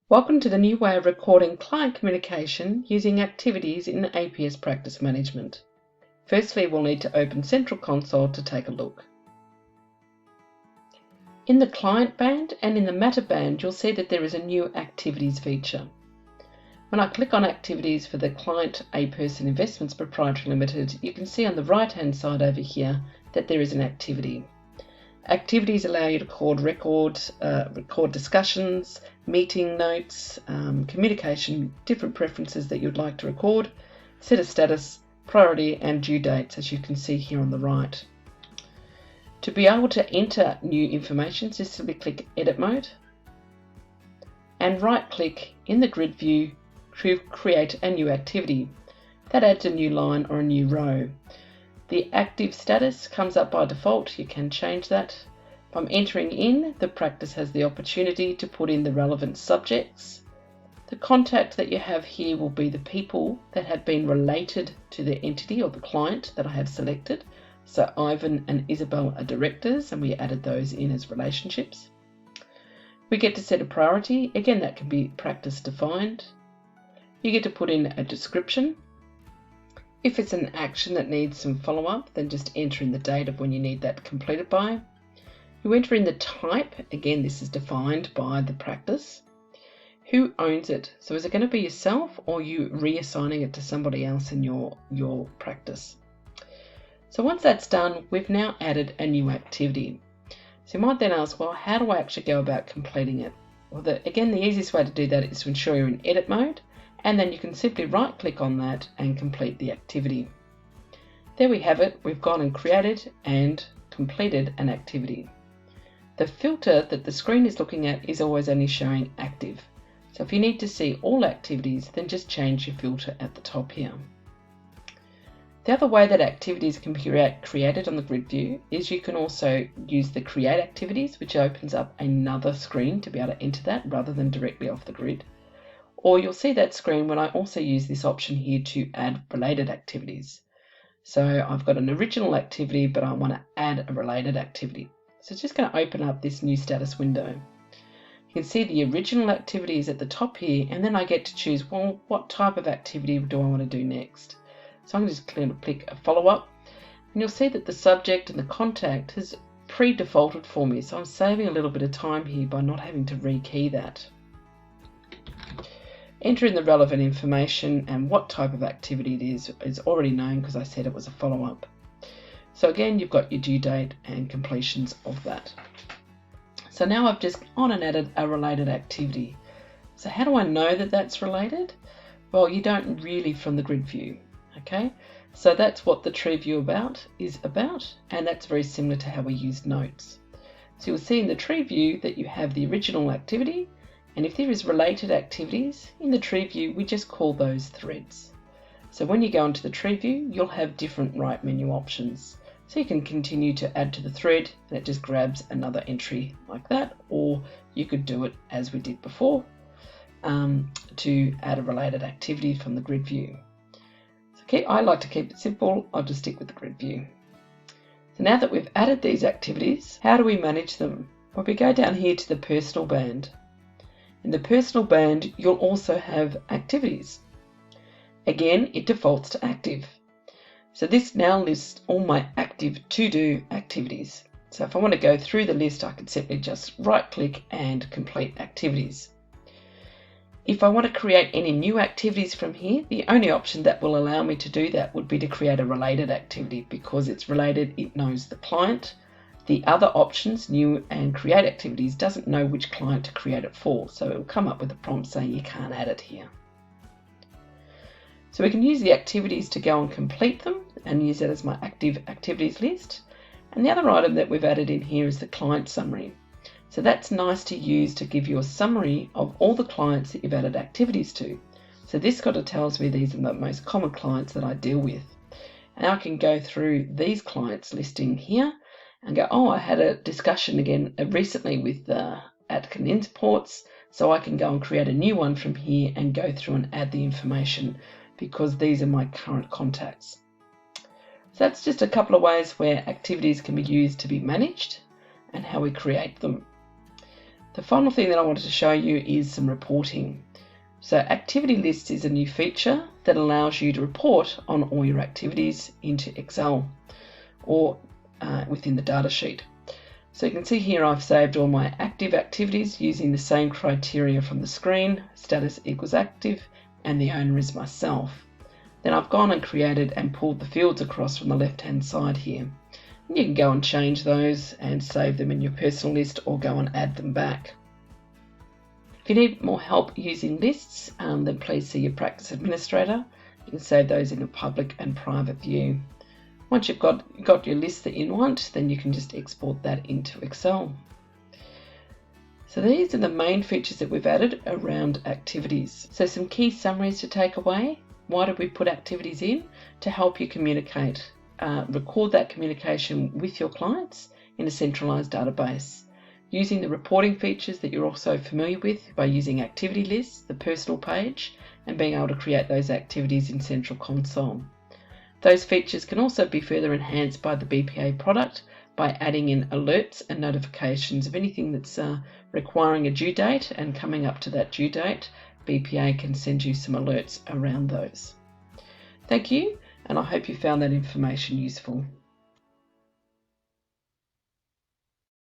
Welcome to the new way of recording client communication using activities in APS Practice Management. Firstly, we'll need to open Central Console to take a look. In the Client band and in the Matter band, you'll see that there is a new Activities feature. When I click on Activities for the client A-Person Investments Proprietary Limited, you can see on the right-hand side over here that there is an activity. Activities allow you to record discussions, meeting notes, communication, different preferences that you'd like to record, set a status, priority and due dates, as you can see here on the right. To be able to enter new information, just simply click Edit Mode and right click in the grid view to create a new activity. That adds a new line or a new row. The active status comes up by default. You can change that. If I'm entering in, the practice has the opportunity to put in the relevant subjects. The contact that you have here will be the people that have been related to the entity or the client that I have selected. So Ivan and Isabel are directors, and we added those in as relationships. We get to set a priority. Again, that can be practice defined. You get to put in a description. If it's an action that needs some follow-up, then just enter in the date of when you need that completed by. You enter in the type. Again, this is defined by the practice. Who owns it? So is it going to be yourself or you reassigning it to somebody else in your practice? So once that's done, we've now added a new activity. So you might then ask, well, how do I actually go about completing it? Well, again, the easiest way to do that is to ensure you're in edit mode. And then you can simply right click on that and complete the activity. There we have it. We've gone and created and completed an activity. The filter that the screen is looking at is always only showing active. So if you need to see all activities, then just change your filter at the top here. The other way that activities can be created on the grid view is you can also use the create activities, which opens up another screen to be able to enter that rather than directly off the grid. Or you'll see that screen when I also use this option here to add related activities. So I've got an original activity, but I want to add a related activity. So it's just going to open up this new status window. You can see the original activity is at the top here, and then I get to choose, well, what type of activity do I want to do next? So I'm going to just click a follow-up, and you'll see that the subject and the contact has pre-defaulted for me. So I'm saving a little bit of time here by not having to rekey that. Enter in the relevant information, and what type of activity it is already known because I said it was a follow-up. So again, you've got your due date and completions of that. So now I've just gone and added a related activity. So how do I know that that's related? Well, you don't really from the grid view, okay? So that's what the tree view is about, and that's very similar to how we use notes. So you'll see in the tree view that you have the original activity, and if there is related activities in the tree view, we just call those threads. So when you go into the tree view, you'll have different right menu options. So you can continue to add to the thread, and it just grabs another entry like that, or you could do it as we did before to add a related activity from the grid view. So I like to keep it simple. I'll just stick with the grid view. So now that we've added these activities, how do we manage them? Well, we go down here to the personal band. In the personal band, you'll also have activities. Again, it defaults to active. So this now lists all my active to-do activities. So if I want to go through the list, I can simply just right-click and complete activities. If I want to create any new activities from here, the only option that will allow me to do that would be to create a related activity. Because it's related, it knows the client. The other options, new and create activities, doesn't know which client to create it for, so it will come up with a prompt saying you can't add it here. So we can use the activities to go and complete them and use that as my active activities list. And the other item that we've added in here is the client summary. So that's nice to use to give you a summary of all the clients that you've added activities to. So this kind of tells me these are the most common clients that I deal with. And I can go through these clients listing here and go, oh, I had a discussion again recently with Atkin Imports, so I can go and create a new one from here and go through and add the information because these are my current contacts. So that's just a couple of ways where activities can be used to be managed and how we create them. The final thing that I wanted to show you is some reporting. So activity lists is a new feature that allows you to report on all your activities into Excel or within the data sheet. So you can see here I've saved all my active activities using the same criteria from the screen, status equals active, and the owner is myself. Then I've gone and created and pulled the fields across from the left-hand side here. And you can go and change those and save them in your personal list or go and add them back. If you need more help using lists, then please see your practice administrator. You can save those in a public and private view. Once you've got your list that you want, then you can just export that into Excel. So these are the main features that we've added around activities. So some key summaries to take away. Why did we put activities in? To help you communicate, record that communication with your clients in a centralized database. Using the reporting features that you're also familiar with by using activity lists, the personal page, and being able to create those activities in Central Console. Those features can also be further enhanced by the BPA product by adding in alerts and notifications of anything that's requiring a due date, and coming up to that due date, BPA can send you some alerts around those. Thank you, and I hope you found that information useful.